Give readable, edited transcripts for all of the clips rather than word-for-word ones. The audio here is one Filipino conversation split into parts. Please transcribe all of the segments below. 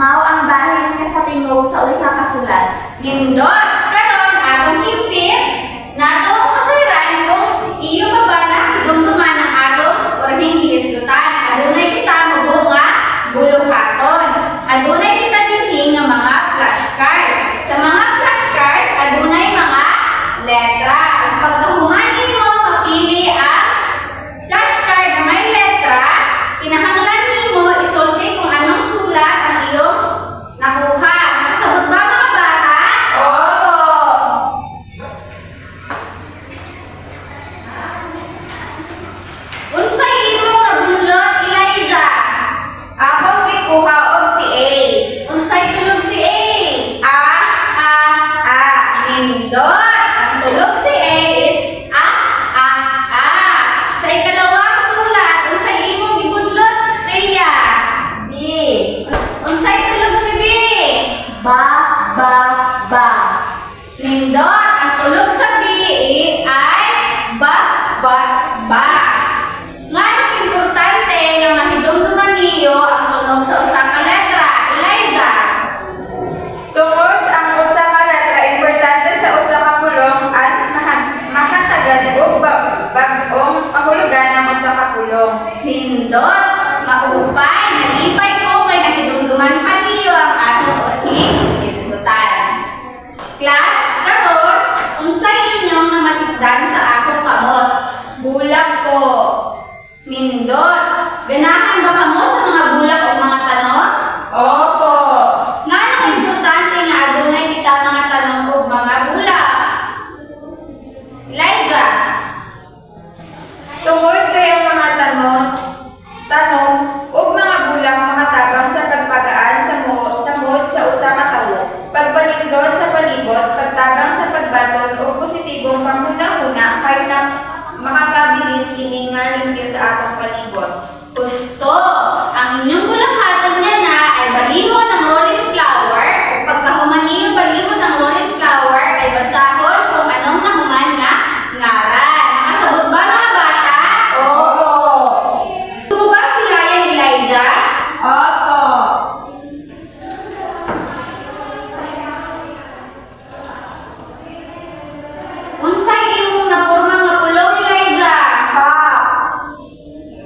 mao ang bahin nga sa tingog sa usa ka sulat. Nindot karon atong himpit natong masayran kung iyo ka ba na hidumduman ang atong orhing gihisgutan. Adunay kita mubo nga buluhaton. Adunay kita dinhi nga mga flashcard. Sa mga flashcard adunay mga letra. Ang pagkahuman nimo mapili ang flashcard na may letra, kinahanglan nimo isulti kung anong sulat ang iyong nakuha. Nakasabot ba mga bata? Opo. Unsay imong nabunlot, Elijah? Akong gikuha og si A. Unsay tulog si A? Nindot. Ang tulog si A is A. Sa ikalawang sulat, unsay imong gibunlot, Rhea? B. Unsay tulog si B? Ba. Nindot. Ang tulog sa B ay ba. Nga importante nga mahidumduman niyo ang tunog sa usa ka letra, Elijah. Tungod ang usa ka letra importante sa usa ka pulong at mahatagan og bag-ong pahulugan ang usa ka pulong. Nindot, maupay, nalipay ko kay nakidumduman pa niyo ang atong orhing isgutan. Class, karon, unsay inyong namatikdan sa akong kamot? Bulak po. Nindot, ganahan ba kamo sa mga bulak o mga tanong? Opo. Nga nang importante nga adunay kita mga tanong o mga bulak. Elijah, Tungod kay ang mga tanong ug mga bulang makatabang sa pagpagaan sa mood sa usa ka tawo. Pagpanindot sa palibot, pagtabang sa pagbaton ug positibong panghuna-huna kay na makakabilin kini nga limpyo sa atong palibot. gusto. Ang inyong bulakhaton niya na ay baliho ng rolling flower o pagkahuman niyo baliho ng rolling flower ay basahon kung anong nahuman nga ngaran. Nakasabot ba mga bata? Opo. Gusto mo ba sila yan, Elijah? Opo. Unsay imong napurma nga pulong, Elijah? Pa.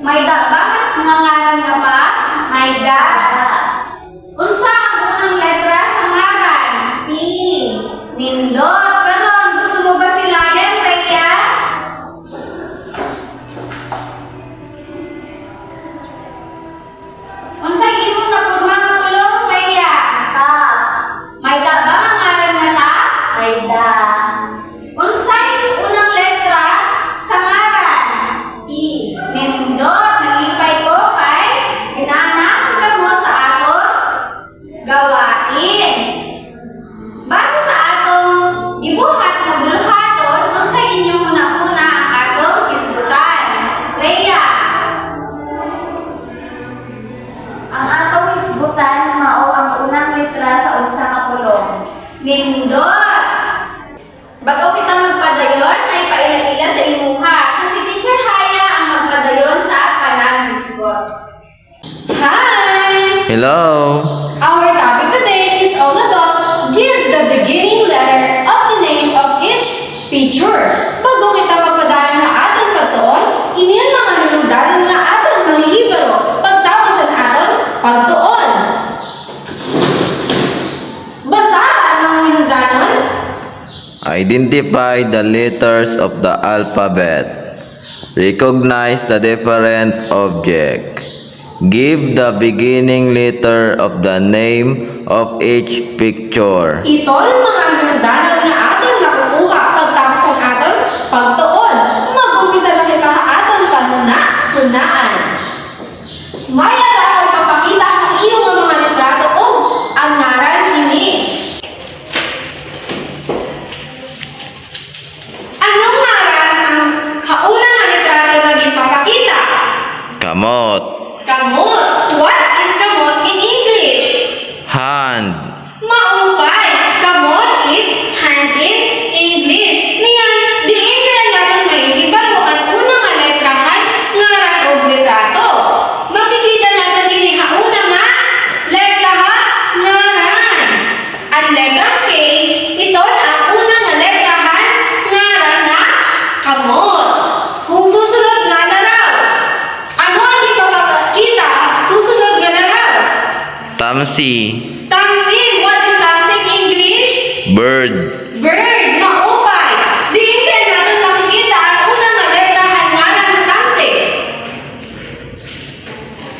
May dabas nga ngaran nga pa? May da. Unsa ang unang letra sa ngaran? P. Nindot. Karon, gusto mo ba sila yan, Rhea? Unsay imong napurma nga pulong, Rhea? Pa. May da ba ang ngaran nga ta? May da. Unsay unang letra sa ngaran? T. Nindot, nalipay ko kay ginanahan ka mo sa atong gawain. Base sa atong gibuhat nga buluhaton, unsay inyong una-una ang atong isgutan? Rhea, Ang atong hisgutan mao ang unang letra sa usa ka pulong. nindot. Bago kita magpadayon, ay paila-ila sa imuha. Siya si Teacher Haya ang magpadayon sa panaghisgot. Hi! Hello. Our topic today is all about give the beginning letter of the name of each picture. Bago kita magpadayon na aton pagtuon, iniyan mga hinungdanan nga aton manghihibalo pagtapos ang aton pagtuon. Basahan mga hinungdanon. Identify the letters of the alphabet. Recognize the different object. Give the beginning letter of the name of each picture. Itol mga hinungdanan nga aton nakukuha pagtapos ang aton pagtuon. Mag-umpisa na kita sa aton panuna-hunaan. Maya daw ipapakita ang iyong mga litrato o ang ngaran kini. Anong ngaran ang haunang nga litrato na ginpapakita? Kamot. Kamot. What is kamot in English? Hand. Maupay. Kamot is hand in English. Niyan, diin kaya natin may ibalo at unang nga letrahan ngaran o litrato. Makikita Ang letrang K, ito ang unang nga letrahan ngaran na kamot. Kung susunod nga na raw, ano ang ipapakita susunod nga na raw? Tamsi. Tamsin, what is tamsin in English? Bird. Bird, maupay. Diin kaya natin makikita ang unang nga letrahan ngaran ng tamsin.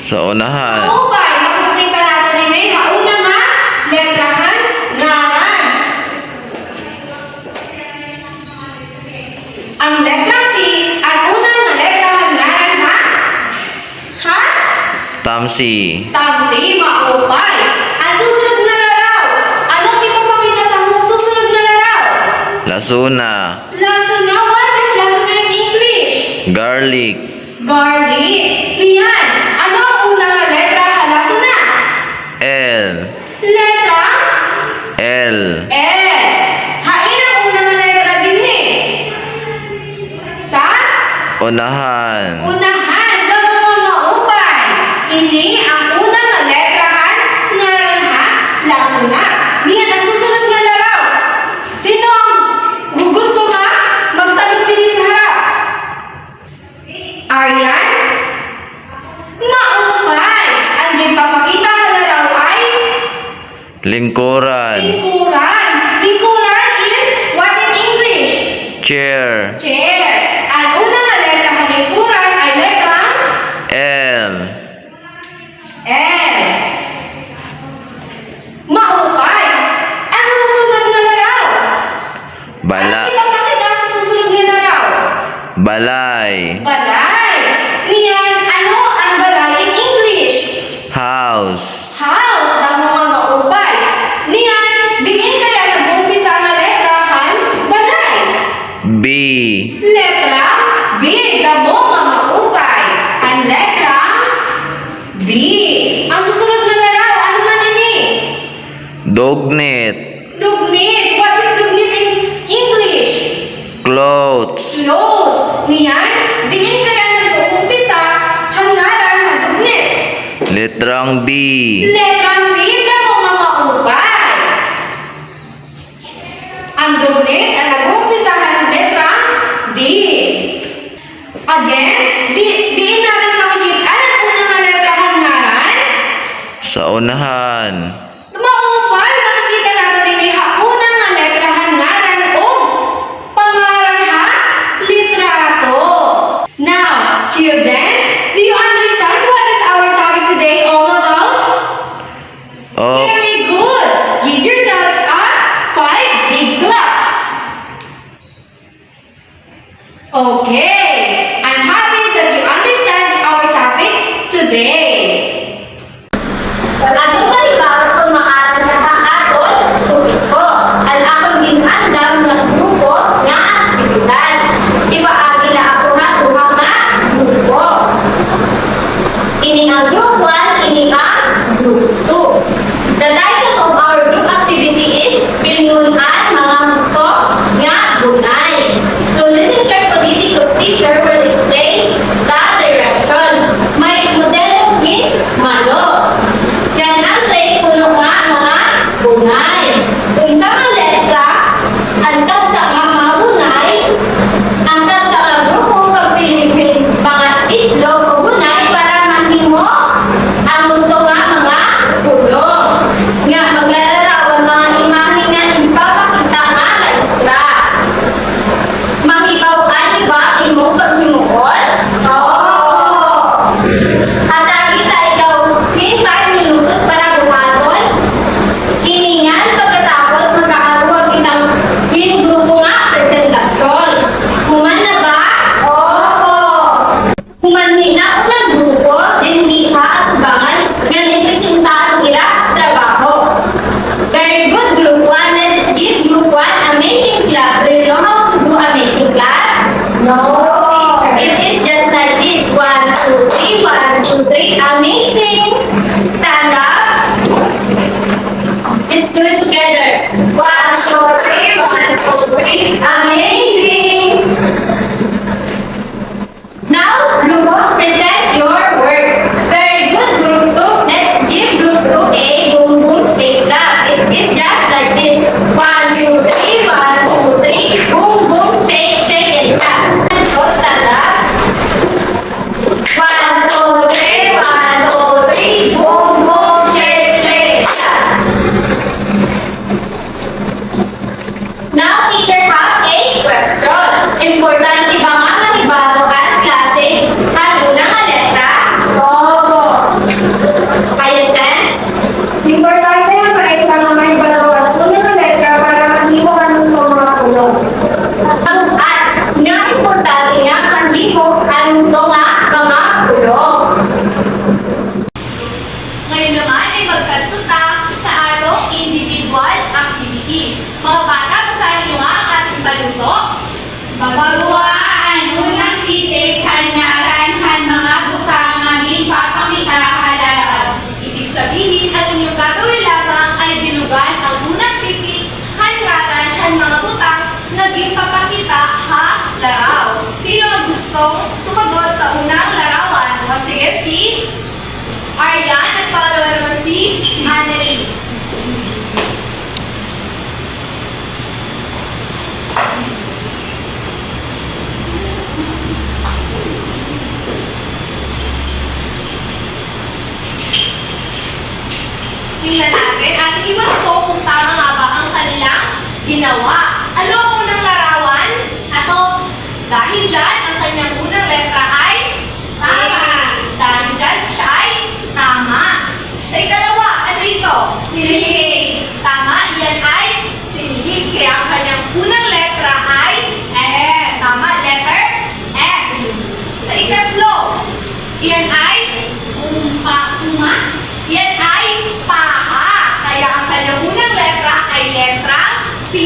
Sa unahan. Maupay, makikita natin din ay ang unang nga letrahan ngaran. Ang letrang T, ang unang nga letrahan ngaran ha? Ha? Tamsi. Tamsi, maupay. Ang susunod nga laraw. Anong ipapakita sa susunod nga laraw? Lasuna. Lasuna, what is lasuna in English? Garlic. Garlic. Riyan, ano ang unang nga letra sa lasuna? L. Letra L. L. Hain ang unang nga letra din eh. Sa Unahan. unahan, daw mo maupay. Ini ang unang nga letrahan ngaran ha, lasuna. Riyan, ang susunod nga laraw. Sino ang gusto nga magsagot din sa harap? Aryan? Maupay. Ang ipapakita sa laraw ay Lingkuran. lingkuran. Lingkuran is what in English? Chair. Chair. Ang unang nga letra ng lingkuran ay letrang L. L. Maupay. Ano ang susunod nga laraw? Bala. Ano ipapakita sa susunod nga laraw? Balay. Balay. Riyan, ano ang balay in English? House. House. Damo nga maupay. Riyan, diin kaya nag-umpisa nga letrahan balay. B. Letra B. Damo nga maupay. Ang letra B. Ang susunod nga laraw, ano man ini? Dognet. Dugnit. What is dugnit in English? Clothes. Clothes. Niyan, diin kaya nag-uumpisa sa ngaran sa dugnit. Letrang D. Letrang B. Damo nga maupay. Ang dugnit ang nag-uumpisa ng letrang D. Again, diin natin makikita ang unang nga letrahan ngaran. Sa unahan. Maupay, makikita natin din unang nga letrahan ngaran o pangaran ha, litrato. Now, children, do you understand what is our topic today all about? O. Very good. Give yourselves a 5 big claps. Okay, I'm happy that you understand our topic today. Ato kalibaw kung makaaral sa aton, tubig ko. Ang akong ginandam ng grupo nga aktibidad. Ipaagi na ako na tuhang na grupo. Ini ang group 1, ini ang group 2. The title of our group activity is Pinunan mga gusto nga bunay. So listen carefully because teacher will explain the direction. May modelo with malo. Yan ang play puno nga mga bunay. Kung sa mga letra, antag sa mga bunay, antag sa mga grupo pagpilipin mga itlog o bunay para mahimo ang mundo nga mga puno. Nga maglalarawan mga imahe nga ipapakita nga maestra. Mahibaw ani ba imong paghimuon? Oo. At kita ikaw 5 minutos para buhaton. Iningan pagkatapos magkakaroon kitang grupo nga presentasyon. Human na ba? Oo. Humanhin ako ng grupo, din iha at ubangan nga nipresenta ang hirap trabaho. Very good, Group 1. Let's give Group 1 amazing clap. Do you know how to do amazing clap? No. It is just like this. 1, 2, 3. 1, 2, 3. Amazing. Stand up. Let's do it together. 1, 2, 3. 1, 2, 3. Amazing. Now, Group 2, present your work. Very good, Group 2. Let's give Group 2 a boom boom say clap. It is just like this. pagluto. Pagawaan unang sitik, hanyaran, han mga butang, maging papakita halaraw. Ibig sabihin, ang inyong gagawin lamang ay dilugan ang unang titik, hanyaran, han mga butang, naging papakita ha laraw. Sino ang gustong sumagot sa unang larawan? O sige, si Aryan at pangalawa naman si Annalyn. Tingnan natin at iwas po kung tama nga ba ang kanilang ginawa. Ano ang unang larawan? Ato, dahil dyan, ang kanyang unang letra ay tama. Dahil dyan, siya ay tama. Sa ikalawa, ano ito? Sinihig. Tama, yan ay sinihig. Kaya ang kanyang unang letra ay S. Tama, letter S. Sa ikatlo, yan ay uma. Yan ay paha. Kaya ang kanyang unang letra ay letra P.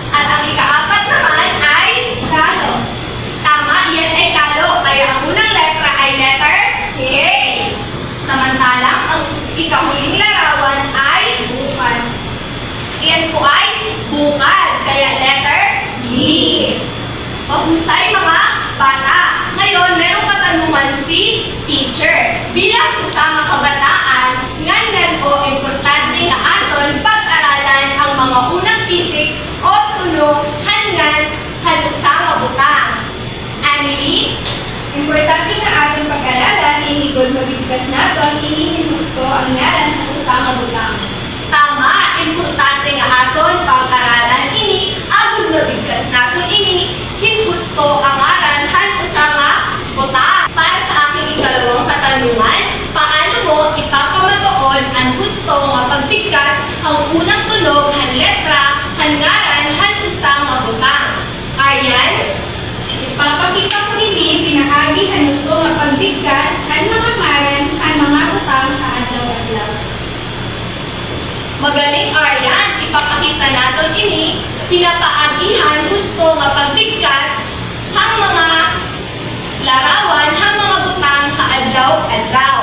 At ang ikaapat naman ay kalo. Tama, yan ay kalo. Kaya ang unang letra ay letter K. Samantalang ang ikahuling larawan ay bukal. Yan po ay bukal. Kaya letter B. Mahusay mga bata. Ngayon, merong katanungan si teacher. Bilang isang kabataan, ngangan o importante nga aton pag-aralan ang mga unang pitik o tunog, hangan, halusang butang. Annalyn? Importante nga ating pag-aralan, inigod mabigkas naton, inihin gusto ang ngalan ng usang butang. Tama, importante nga aton pag-aralan ini, agud mabigkas naton ini, hinhusto ang aran han usanga butang. Para sa aking ikalawang katanungan, paano mo ipapamatuon ang husto nga pagbigkas ang unang tunog, han letra, han ngaran, han usanga butang? Aryan? Ipapakita ko ini, pinahagi ang gusto nga pagbigkas, ang mga ngaran, ang mga butang sa adlaw-adlaw. Magaling, Aryan. Ipapakita natin ini, pinapaagihan gusto nga pagbigkas ang mga larawan, ang mga butang kaadlaw-adlaw.